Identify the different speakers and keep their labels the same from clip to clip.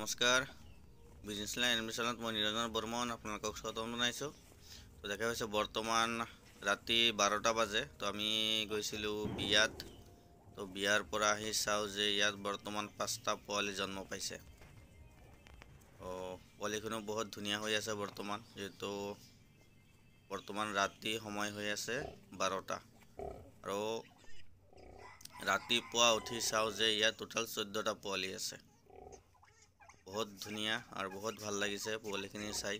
Speaker 1: নমস্কাৰ business line এডমিশ্যনত মই নিৰঞ্জন বৰ্মন আপোনালোকক স্বাগতম জনাইছোঁ। তো দেখা পাইছে বৰ্তমান ৰাতি 12টা বাজে। তো আমি গৈছিলোঁ বিয়াত। তো বিয়াৰ পৰা আহি চাওঁ যে ইয়াত বৰ্তমান 5টা পোৱালি জন্ম পাইছে। পোৱালিখিনিও বহুত ধুনীয়া হৈ আছে বৰ্তমান, যিহেতু বৰ্তমান ৰাতি সময় হৈ আছে 12টা। আৰু ৰাতিপুৱা উঠি চাওঁ যে ইয়াত টোটাল 14টা পোৱালি আছে। বহুত ধুনীয়া আৰু বহুত ভাল লাগিছে পোৱালিখিনি চাই,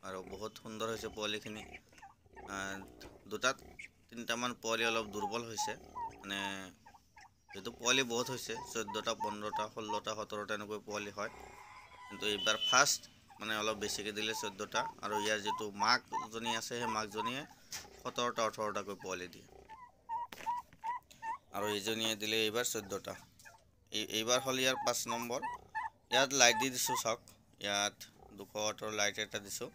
Speaker 1: আৰু বহুত সুন্দৰ হৈছে পোৱালিখিনি। দুটাত তিনিটামান পোৱালি অলপ দুৰ্বল হৈছে, মানে যেহেতু পোৱালি বহুত হৈছে 14টা 15টা 16টা 17টা এনেকৈ পোৱালি হয়, কিন্তু এইবাৰ ফাৰ্ষ্ট মানে অলপ বেছিকৈ দিলে 14টা। আৰু ইয়াৰ যিটো মাকজনী আছে সেই মাকজনীয়ে 17টা 18টাকৈ পোৱালি দিয়ে, আৰু এইজনীয়ে দিলে এইবাৰ 14টা। এইবাৰ হ'ল ইয়াৰ 5 নম্বৰ। ইয়াত লাইট দি দিছোঁ, চাওক ইয়াত 200 ৱাটৰ লাইট এটা দিছোঁ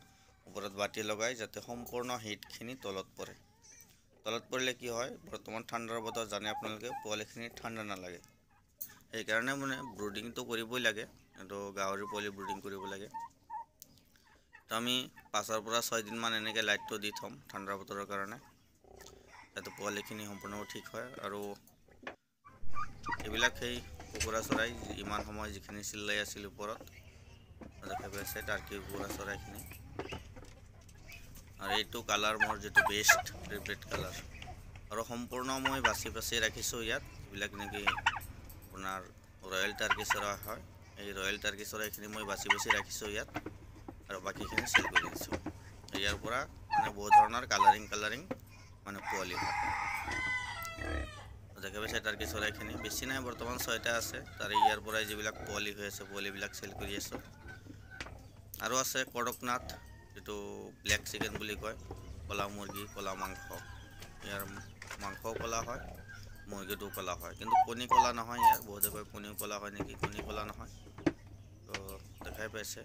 Speaker 1: ওপৰত বাতি লগাই, যাতে সম্পূৰ্ণ হিটখিনি তলত পৰে। তলত পৰিলে কি হয়, বৰ্তমান ঠাণ্ডাৰ বতৰ জানে আপোনালোকে, পোৱালিখিনি ঠাণ্ডা নালাগে। সেইকাৰণে মানে ব্ৰুডিংটো কৰিবই লাগে, কিন্তু গাহৰি পোৱালি ব্ৰুডিং কৰিব লাগে। তো আমি 5ৰ পৰা 6 দিনমান এনেকৈ লাইটটো দি থ'ম ঠাণ্ডাৰ বতৰৰ কাৰণে, যাতে পোৱালিখিনি সম্পূৰ্ণ ঠিক হয়। আৰু এইবিলাক সেই কুকুৰা চৰাই ইমান সময় যিখিনি চিল্লাই আছিল ওপৰত দেখা পাইছে, টাৰ্কি কুকুৰা চৰাইখিনি। আৰু এইটো কালাৰ মোৰ যিটো বেষ্ট ফেভৰেট কালাৰ, আৰু সম্পূৰ্ণ মই বাছি ৰাখিছোঁ ইয়াত। যিবিলাক নেকি আপোনাৰ ৰয়েল টাৰ্কি চৰাই হয়, এই ৰয়েল টাৰ্কি চৰাইখিনি মই বাছি ৰাখিছোঁ ইয়াত, আৰু বাকীখিনি চেল কৰি দিছোঁ। ইয়াৰ পৰা মানে বহুত ধৰণৰ কালাৰিং মানে পোৱালি হয়। দেখা পাইছে টাৰ্কি চৰাইখিনি বেছি নাই, বৰ্তমান 6টা আছে। তাৰে ইয়াৰ পৰাই যিবিলাক পোৱালি হৈ আছে পোৱালিবিলাক চেল কৰি আছোঁ। আৰু আছে কড়কনাথ, যিটো ব্লেক চিকেন বুলি কয়, ক'লা মুৰ্গী ক'লা মাংস। ইয়াৰ মাংসও ক'লা হয়, মুৰ্গীটোও ক'লা হয়, কিন্তু কণী ক'লা নহয়। ইয়াৰ বহুতে কয় কণীও ক'লা হয় নেকি, কণী ক'লা নহয়। তো দেখাই পাইছে